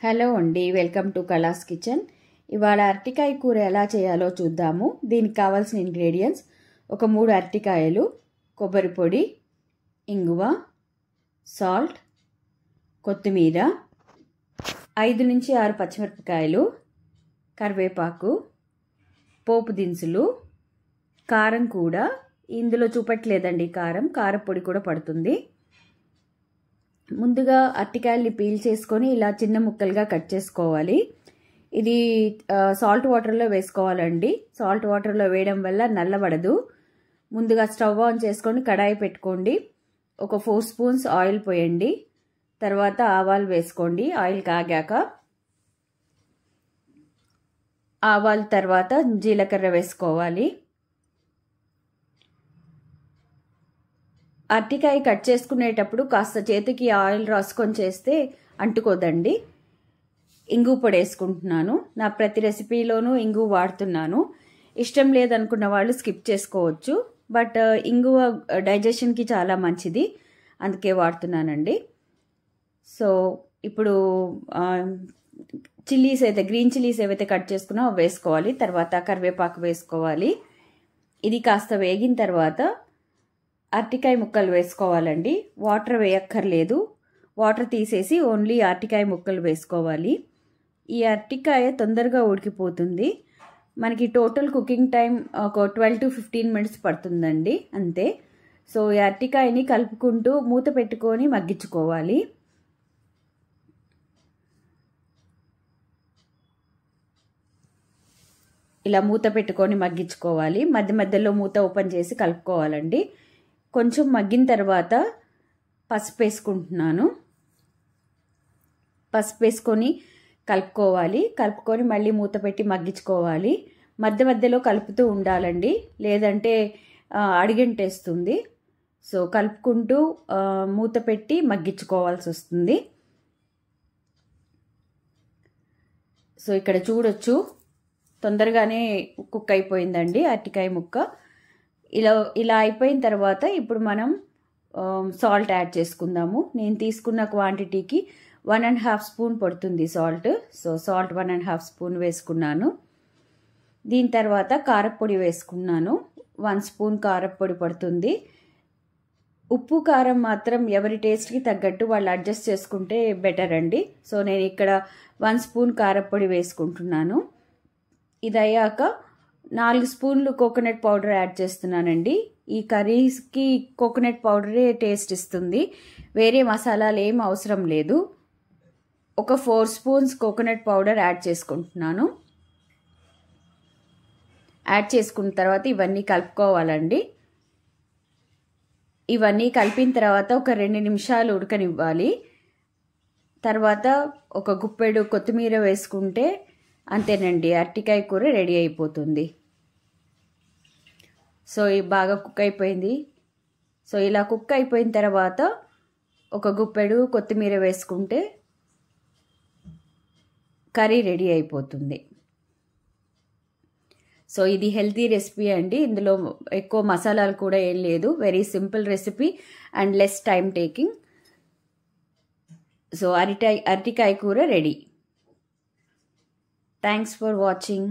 Hello అండి, welcome to కళాస్ kitchen. ఇవాళ అరటికాయ కూర ఎలా చేయాలో చూద్దాము. దీనికి కావాల్సిన ఇంగ్రీడియంట్స్: ఒక 3 అరటికాయలు, కొబ్బరి పొడి, ఇంగువ, సాల్ట్, కొత్తిమీర, 5 నుంచి 6 పచ్చిమిరపకాయలు, కరివేపాకు, పోపు దినుసులు, కారం కూడా ఇందులో చూపట్లేదండి. కారపొడి కూడా పడుతుంది. ముందుగా అరటికాయల్ని పీల్ చేసుకొని ఇలా చిన్న ముక్కలుగా కట్ చేసుకోవాలి. ఇది సాల్ట్ వాటర్లో వేసుకోవాలండి. సాల్ట్ వాటర్లో వేయడం వల్ల నల్లబడదు. ముందుగా స్టవ్ ఆన్ చేసుకొని కడాయి పెట్టుకోండి. ఒక 4 స్పూన్స్ ఆయిల్ పోయండి. తర్వాత ఆవాలు వేసుకోండి. ఆయిల్ కాగాక ఆవాల తర్వాత జీలకర్ర వేసుకోవాలి. అరటికాయ కట్ చేసుకునేటప్పుడు కాస్త చేతికి ఆయిల్ రాసుకొని చేస్తే అంటుకోదండి. ఇంగు పొడి వేసుకుంటున్నాను. నా ప్రతి రెసిపీలోనూ ఇంగు వాడుతున్నాను. ఇష్టం లేదనుకున్న వాళ్ళు స్కిప్ చేసుకోవచ్చు. బట్ ఇంగువ డైజెషన్కి చాలా మంచిది, అందుకే వాడుతున్నానండి. సో ఇప్పుడు చిల్లీస్ అయితే గ్రీన్ చిల్లీస్ ఏవైతే కట్ చేసుకున్నామో వేసుకోవాలి. తర్వాత కరివేపాకు వేసుకోవాలి. ఇది కాస్త వేగిన తర్వాత అరటికాయ ముక్కలు వేసుకోవాలండి. వాటర్ వేయక్కర్లేదు. వాటర్ తీసేసి ఓన్లీ అరటికాయ ముక్కలు వేసుకోవాలి. ఈ అరటికాయ తొందరగా ఉడికిపోతుంది. మనకి టోటల్ కుకింగ్ టైం ఒక 12 to 15 minutes పడుతుందండి, అంతే. సో ఈ అరటికాయని కలుపుకుంటూ మూత పెట్టుకొని మగ్గించుకోవాలి. ఇలా మూత పెట్టుకొని మగ్గించుకోవాలి. మధ్య మధ్యలో మూత ఓపెన్ చేసి కలుపుకోవాలండి. కొంచెం మగ్గిన తర్వాత పసుపు వేసుకుంటున్నాను. పసుపు వేసుకొని కలుపుకొని మళ్ళీ మూత పెట్టి మగ్గించుకోవాలి. మధ్య మధ్యలో కలుపుతూ ఉండాలండి, లేదంటే అడిగంటేస్తుంది. సో కలుపుకుంటూ మూత పెట్టి మగ్గించుకోవాల్సి వస్తుంది. సో ఇక్కడ చూడొచ్చు, తొందరగానే కుక్ అయిపోయిందండి అరటికాయ ముక్క. ఇలా అయిపోయిన తర్వాత ఇప్పుడు మనం సాల్ట్ యాడ్ చేసుకుందాము. నేను తీసుకున్న క్వాంటిటీకి 1.5 స్పూన్ పడుతుంది సాల్ట్. సో సాల్ట్ 1.5 స్పూన్ వేసుకున్నాను. దీని తర్వాత కారపొడి వేసుకున్నాను. 1 స్పూన్ కారపొడి పడుతుంది. ఉప్పు కారం మాత్రం ఎవరి టేస్ట్కి తగ్గట్టు వాళ్ళు అడ్జస్ట్ చేసుకుంటే బెటర్ అండి. సో నేను ఇక్కడ 1 స్పూన్ కారపొడి వేసుకుంటున్నాను. ఇది అయ్యాక 4 స్పూన్లు కోకోనట్ పౌడర్ యాడ్ చేస్తున్నానండి. ఈ కర్రీస్కి కోకోనట్ పౌడరే టేస్ట్ ఇస్తుంది. వేరే మసాలాలు ఏం అవసరం లేదు. ఒక 4 స్పూన్స్ కోకోనట్ పౌడర్ యాడ్ చేసుకుంటున్నాను. యాడ్ చేసుకున్న తర్వాత ఇవన్నీ కలుపుకోవాలండి. ఇవన్నీ కలిపిన తర్వాత ఒక 2 నిమిషాలు ఉడకనివ్వాలి. తర్వాత ఒక గుప్పెడు కొత్తిమీర వేసుకుంటే అంతేనండి, అరటికాయ కూర రెడీ అయిపోతుంది. సో ఇది బాగా కుక్ అయిపోయింది. సో ఇలా కుక్ అయిపోయిన తర్వాత ఒక గుప్పెడు కొత్తిమీర వేసుకుంటే కర్రీ రెడీ అయిపోతుంది. సో ఇది హెల్తీ రెసిపీ అండి. ఇందులో ఎక్కువ మసాలాలు కూడా ఏం లేదు. Very simple recipe and less time taking. So అరటికాయ కూర రెడీ. Thanks for watching.